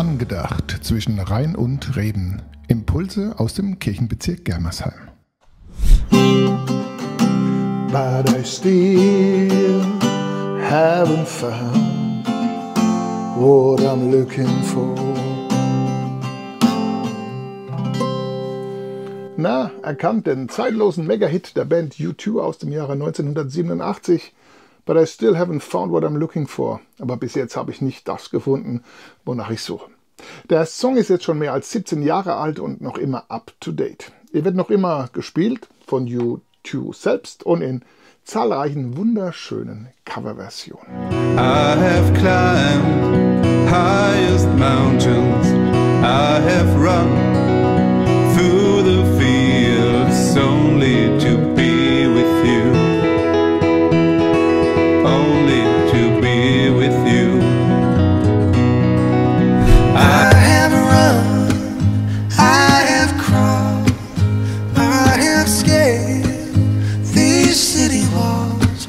Angedacht zwischen Rhein und Reben. Impulse aus dem Kirchenbezirk Germersheim. But I still haven't found what I'm looking for. Na, erkannt den zeitlosen Megahit der Band U2 aus dem Jahre 1987. But I still haven't found what I'm looking for. Aber bis jetzt habe ich nicht das gefunden, wonach ich suche. Der Song ist jetzt schon mehr als 17 Jahre alt und noch immer up to date. Er wird noch immer gespielt von U2 selbst und in zahlreichen wunderschönen Coverversionen. I have climbed highest mountains, I have run through the fields only to be with you, only to be with you. I have run, I have crawled, I have scaled these city walls,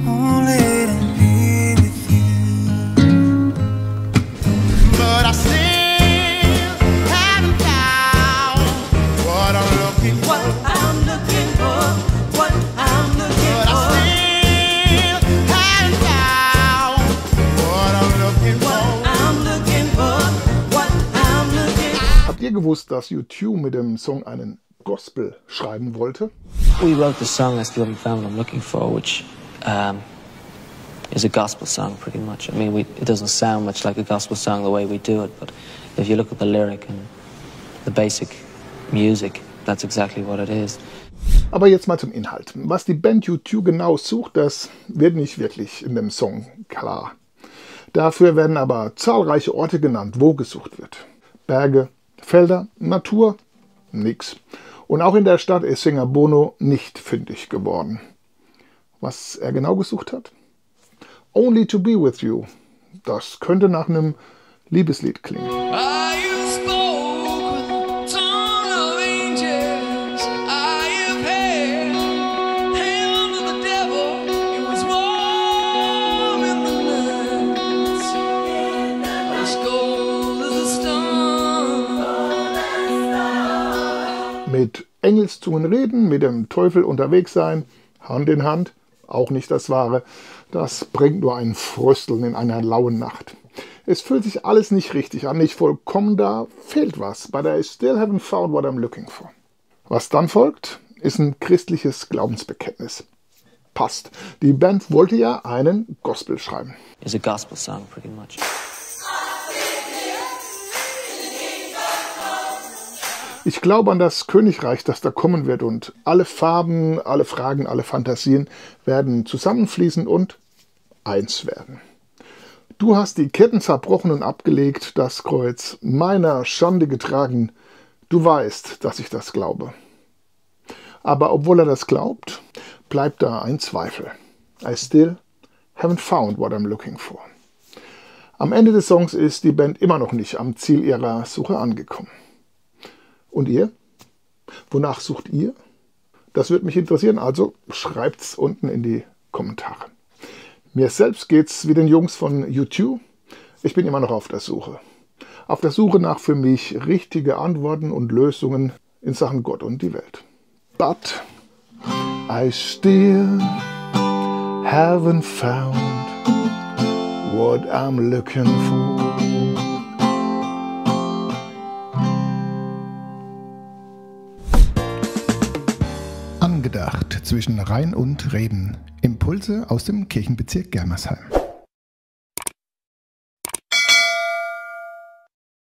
only to be with you. But I still haven't found what I'm looking for. What I'm looking for, what I'm looking for. But I still haven't found what I'm looking for. What I'm looking for, what I'm looking for. Habt ihr gewusst, dass U2 mit dem Song einen Gospel schreiben wollte? We wrote the song I Still Haven't Found What I'm Looking For, which is a gospel song pretty much. I mean, it doesn't sound much like a gospel song the way we do it, but if you look at the lyric and the basic music, that's exactly what it is. Aber jetzt mal zum Inhalt. Was die Band U2 genau sucht, das wird nicht wirklich in dem Song klar. Dafür werden aber zahlreiche Orte genannt, wo gesucht wird. Berge, Felder, Natur, nix. Und auch in der Stadt ist Sänger Bono nicht fündig geworden. Was er genau gesucht hat? Only to be with you. Das könnte nach einem Liebeslied klingen. Mit Engelszungen reden, mit dem Teufel unterwegs sein, Hand in Hand, auch nicht das Wahre. Das bringt nur ein Frösteln in einer lauen Nacht. Es fühlt sich alles nicht richtig an, nicht vollkommen, da fehlt was. But I still haven't found what I'm looking for. Was dann folgt, ist ein christliches Glaubensbekenntnis. Passt. Die Band wollte ja einen Gospel schreiben. It's a gospel song pretty much. Ich glaube an das Königreich, das da kommen wird, und alle Farben, alle Fragen, alle Fantasien werden zusammenfließen und eins werden. Du hast die Ketten zerbrochen und abgelegt, das Kreuz meiner Schande getragen. Du weißt, dass ich das glaube. Aber obwohl er das glaubt, bleibt da ein Zweifel. I still haven't found what I'm looking for. Am Ende des Songs ist die Band immer noch nicht am Ziel ihrer Suche angekommen. Und ihr? Wonach sucht ihr? Das würde mich interessieren, also schreibt's unten in die Kommentare. Mir selbst geht's wie den Jungs von U2. Ich bin immer noch auf der Suche. Auf der Suche nach für mich richtige Antworten und Lösungen in Sachen Gott und die Welt. But I still haven't found what I'm looking for. Angedacht zwischen Rhein und Reben. Impulse aus dem Kirchenbezirk Germersheim.